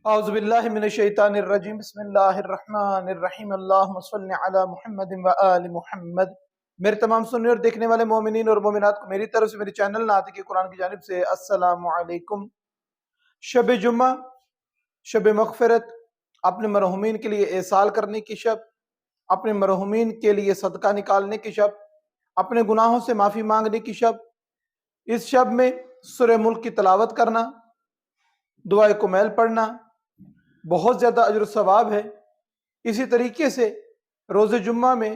اعوذ باللہ من الشیطان الرجیم بسم اللہ الرحمن الرحیم اللہم صلی علی محمد و آل محمد۔ میرے تمام سننے اور دیکھنے والے مومنین اور مومنات کو میری طرف سے میری چینل ناطق قرآن کی جانب سے السلام علیکم۔ شب جمعہ، شب مغفرت، اپنے مرحومین کے لیے احسال کرنے کی شب، اپنے مرحومین کے لیے صدقہ نکالنے کی شب، اپنے گناہوں سے معافی مانگنے کی شب۔ اس شب میں سورہ ملک کی تلاوت کرنا، دعائے کمیل پڑھنا بہت زیادہ اجر و ثواب ہے۔ اسی طریقے سے روز جمعہ میں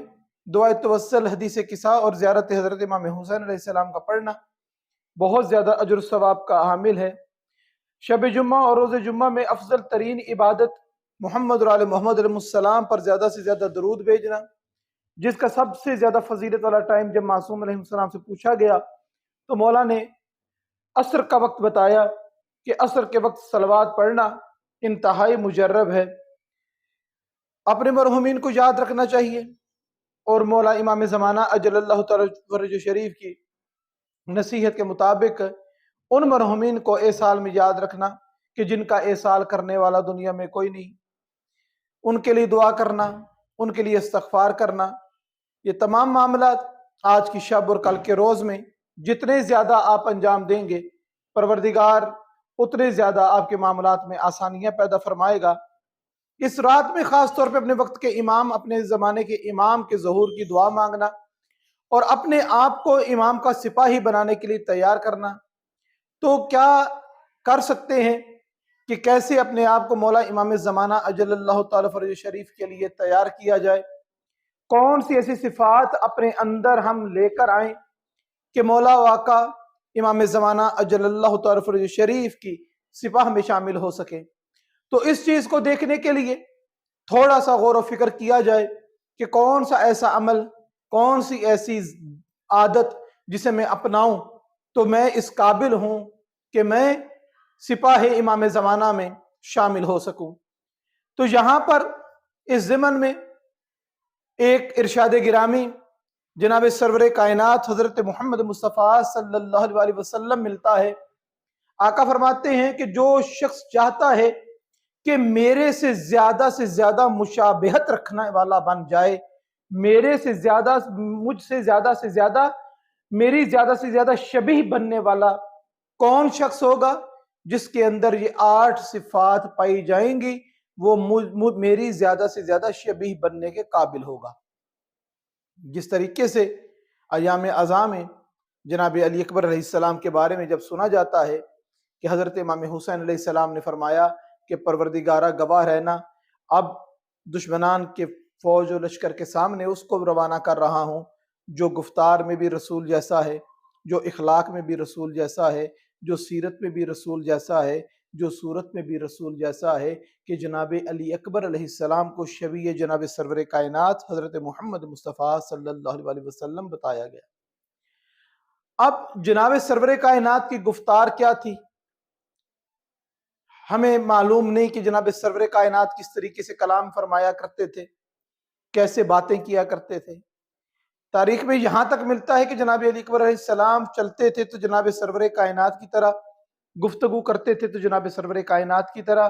دعائے توسل، حدیث قصا اور زیارت حضرت امام حسین علیہ السلام کا پڑھنا بہت زیادہ اجر و ثواب کا حامل ہے۔ شب جمعہ اور روز جمعہ میں افضل ترین عبادت محمد اور آل محمد علیہ السلام پر زیادہ سے زیادہ درود بھیجنا، جس کا سب سے زیادہ فضیلت والا ٹائم جب معصوم علیہ السلام سے پوچھا گیا تو مولا نے عصر کا وقت بتایا کہ عصر کے وقت صلوات پڑھنا انتہائی مجرب ہے۔ اپنے مرحومین کو یاد رکھنا چاہیے اور مولا امام زمانہ اجل اللہ تعالی فرج شریف کی نصیحت کے مطابق ان مرحومین کو احسال میں یاد رکھنا کہ جن کا احسال کرنے والا دنیا میں کوئی نہیں، ان کے لیے دعا کرنا، ان کے لیے استغفار کرنا۔ یہ تمام معاملات آج کی شب اور کل کے روز میں جتنے زیادہ آپ انجام دیں گے، پروردگار اتنے زیادہ آپ کے معاملات میں آسانیاں پیدا فرمائے گا۔ اس رات میں خاص طور پہ اپنے وقت کے امام، اپنے زمانے کے امام کے ظہور کی دعا مانگنا اور اپنے آپ کو امام کا سپاہی بنانے کے لیے تیار کرنا۔ تو کیا کر سکتے ہیں کہ کیسے اپنے آپ کو مولا امام زمانہ اجل اللہ تعالی فرج شریف کے لیے تیار کیا جائے؟ کون سی ایسی صفات اپنے اندر ہم لے کر آئیں کہ مولا واقع امام زمانہ اجل اللہ تعالی فرج شریف کی سپاہ میں شامل ہو سکے؟ تو اس چیز کو دیکھنے کے لیے تھوڑا سا غور و فکر کیا جائے کہ کون سا ایسا عمل، کون سی ایسی عادت جسے میں اپناؤں تو میں اس قابل ہوں کہ میں سپاہ امام زمانہ میں شامل ہو سکوں۔ تو یہاں پر اس ضمن میں ایک ارشاد گرامی جناب سرور کائنات حضرت محمد مصطفیٰ صلی اللہ علیہ وسلم ملتا ہے۔ آقا فرماتے ہیں کہ جو شخص چاہتا ہے کہ میرے سے زیادہ مشابہت رکھنے والا بن جائے، میرے سے زیادہ، مجھ سے زیادہ میری زیادہ سے زیادہ شبیہ بننے والا کون شخص ہوگا؟ جس کے اندر یہ 8 صفات پائی جائیں گی وہ میری زیادہ سے زیادہ شبیہ بننے کے قابل ہوگا۔ جس طریقے سے ایام ازاں میں جناب علی اکبر علیہ السلام کے بارے میں جب سنا جاتا ہے کہ حضرت امام حسین علیہ السلام نے فرمایا کہ پروردگارہ گواہ رہنا، اب دشمنان کے فوج و لشکر کے سامنے اس کو روانہ کر رہا ہوں جو گفتار میں بھی رسول جیسا ہے، جو اخلاق میں بھی رسول جیسا ہے، جو سیرت میں بھی رسول جیسا ہے، جو صورت میں بھی رسول جیسا ہے، کہ جناب علی اکبر علیہ السلام کو شبیہ جناب سرور کائنات حضرت محمد مصطفیٰ صلی اللہ علیہ وسلم بتایا گیا۔ اب جناب سرور کائنات کی گفتار کیا تھی ہمیں معلوم نہیں کہ جناب سرور کائنات کس طریقے سے کلام فرمایا کرتے تھے، کیسے باتیں کیا کرتے تھے۔ تاریخ میں یہاں تک ملتا ہے کہ جناب علی اکبر علیہ السلام چلتے تھے تو جناب سرور کائنات کی طرح، گفتگو کرتے تھے تو جناب سرور کائنات کی طرح،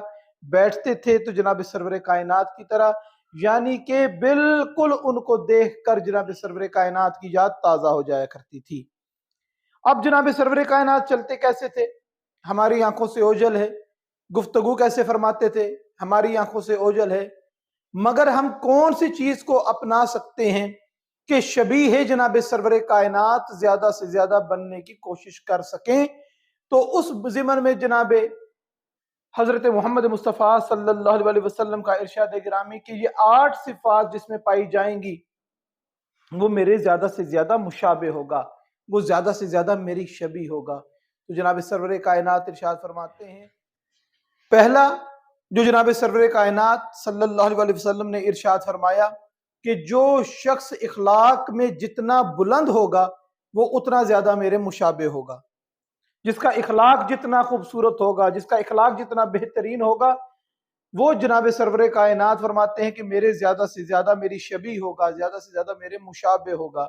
بیٹھتے تھے تو جناب سرور کائنات کی طرح، یعنی کہ بالکل ان کو دیکھ کر جناب سرور کائنات کی یاد تازہ ہو جایا کرتی تھی۔ اب جناب سرور کائنات چلتے کیسے تھے؟ ہماری آنکھوں سے اوجھل ہے۔ گفتگو کیسے فرماتے تھے؟ ہماری آنکھوں سے اوجھل ہے۔ مگر ہم کون سی چیز کو اپنا سکتے ہیں کہ شبیہ جناب سرور کائنات زیادہ سے زیادہ بننے کی کوشش کر سکیں؟ تو اس ضمن میں جناب حضرت محمد مصطفیٰ صلی اللہ علیہ وسلم کا ارشاد گرامی کہ یہ 8 صفات جس میں پائی جائیں گی وہ میرے زیادہ سے زیادہ مشابہ ہوگا، وہ زیادہ سے زیادہ میری شبیہ ہوگا۔ تو جناب سرور کائنات ارشاد فرماتے ہیں، پہلا جو جناب سرور کائنات صلی اللہ علیہ وسلم نے ارشاد فرمایا کہ جو شخص اخلاق میں جتنا بلند ہوگا وہ اتنا زیادہ میرے مشابہ ہوگا۔ جس کا اخلاق جتنا خوبصورت ہوگا، جس کا اخلاق جتنا بہترین ہوگا، وہ جناب سرور کائنات فرماتے ہیں کہ میرے زیادہ سے زیادہ میری شبیہ ہوگا، زیادہ سے زیادہ میرے مشابہ ہوگا۔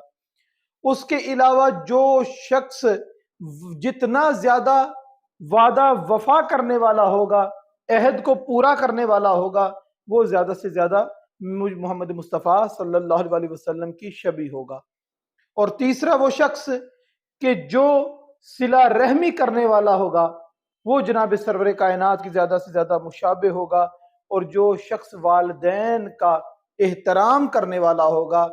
اس کے علاوہ جو شخص جتنا زیادہ وعدہ وفا کرنے والا ہوگا، عہد کو پورا کرنے والا ہوگا وہ زیادہ سے زیادہ محمد مصطفیٰ صلی اللہ علیہ وسلم کی شبیہ ہوگا۔ اور تیسرا وہ شخص کہ جو صلہ رحمی کرنے والا ہوگا وہ جناب سرور کائنات کی زیادہ سے زیادہ مشابہ ہوگا، اور جو شخص والدین کا احترام کرنے والا ہوگا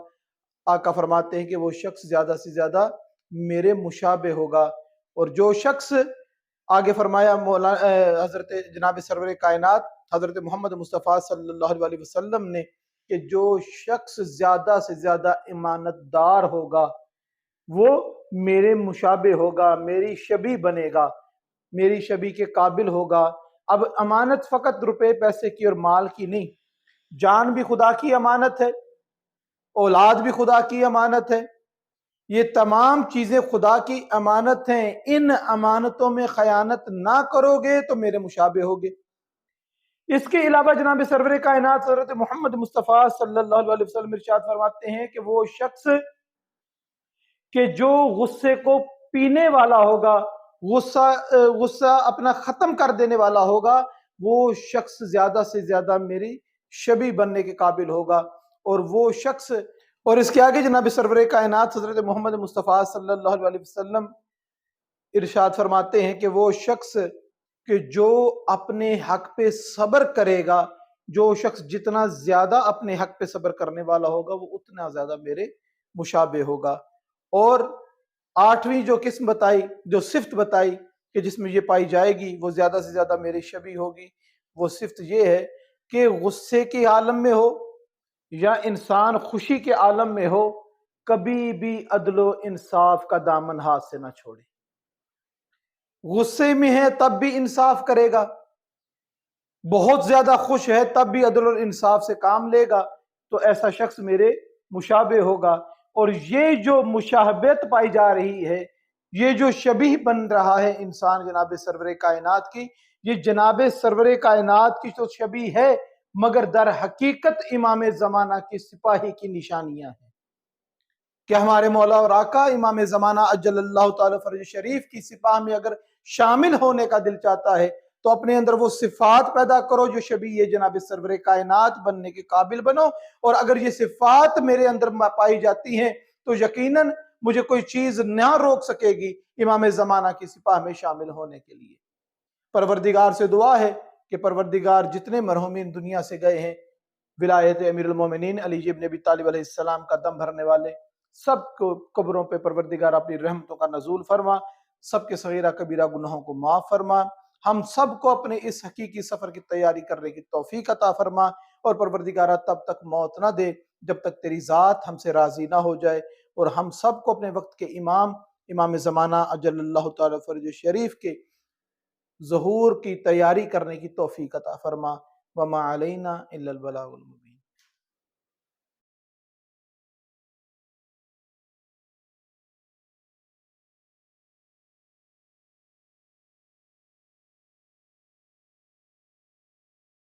آقا فرماتے ہیں کہ وہ شخص زیادہ سے زیادہ میرے مشابہ ہوگا۔ اور جو شخص آگے فرمایا حضرت جناب سرور کائنات حضرت محمد مصطفیٰ صلی اللہ علیہ وسلم نے کہ جو شخص زیادہ سے زیادہ امانت دار ہوگا وہ میرے مشابہ ہوگا، میری شبیہ بنے گا، میری شبیہ کے قابل ہوگا۔ اب امانت فقط روپے پیسے کی اور مال کی نہیں، جان بھی خدا کی امانت ہے، اولاد بھی خدا کی امانت ہے، یہ تمام چیزیں خدا کی امانت ہیں۔ ان امانتوں میں خیانت نہ کرو گے تو میرے مشابہ ہوگے۔ اس کے علاوہ جناب سرور کائنات حضرت محمد مصطفیٰ صلی اللہ علیہ وسلم ارشاد فرماتے ہیں کہ وہ شخص کہ جو غصے کو پینے والا ہوگا، غصہ اپنا ختم کر دینے والا ہوگا، وہ شخص زیادہ سے زیادہ میری شبیہ بننے کے قابل ہوگا۔ اور وہ شخص، اور اس کے آگے جناب سرور کائنات حضرت محمد مصطفیٰ صلی اللہ علیہ وسلم ارشاد فرماتے ہیں کہ وہ شخص کہ جو اپنے حق پہ صبر کرے گا، جو شخص جتنا زیادہ اپنے حق پہ صبر کرنے والا ہوگا وہ اتنا زیادہ میرے مشابہ ہوگا۔ اور آٹھویں جو قسم بتائی، جو صفت بتائی کہ جس میں یہ پائی جائے گی وہ زیادہ سے زیادہ میری شبیہ ہوگی، وہ صفت یہ ہے کہ غصے کے عالم میں ہو یا انسان خوشی کے عالم میں ہو، کبھی بھی عدل و انصاف کا دامن ہاتھ سے نہ چھوڑے۔ غصے میں ہے تب بھی انصاف کرے گا، بہت زیادہ خوش ہے تب بھی عدل اور انصاف سے کام لے گا، تو ایسا شخص میرے مشابہ ہوگا۔ اور یہ جو مشابہت پائی جا رہی ہے، یہ جو شبیہ بن رہا ہے انسان جناب سرور کائنات کی، یہ جناب سرور کائنات کی تو شبیہ ہے، مگر در حقیقت امام زمانہ کی سپاہی کی نشانیاں ہیں کہ ہمارے مولا اور آقا امام زمانہ اجل اللہ تعالی فرج شریف کی سپاہ میں اگر شامل ہونے کا دل چاہتا ہے تو اپنے اندر وہ صفات پیدا کرو جو شبیہ جناب سرور کائنات بننے کے قابل بنو۔ اور اگر یہ صفات میرے اندر پائی جاتی ہیں تو یقیناً مجھے کوئی چیز نہ روک سکے گی امام زمانہ کی سپاہ میں شامل ہونے کے لیے۔ پروردگار سے دعا ہے کہ پروردگار جتنے مرحومین دنیا سے گئے ہیں، ولایت امیر المومنین علی ابن ابی طالب علیہ السلام کا دم بھرنے والے، سب کو قبروں پہ پروردگار اپنی رحمتوں کا نزول فرما، سب کے صغیرہ کبیرہ گناہوں کو معاف فرما، ہم سب کو اپنے اس حقیقی سفر کی تیاری کرنے کی توفیق عطا فرما، اور پروردگارہ تب تک موت نہ دے جب تک تیری ذات ہم سے راضی نہ ہو جائے، اور ہم سب کو اپنے وقت کے امام زمانہ اجل اللہ تعالی فرج شریف کے ظہور کی تیاری کرنے کی توفیق عطا فرما۔ وما علینا الا البلاغ المبین۔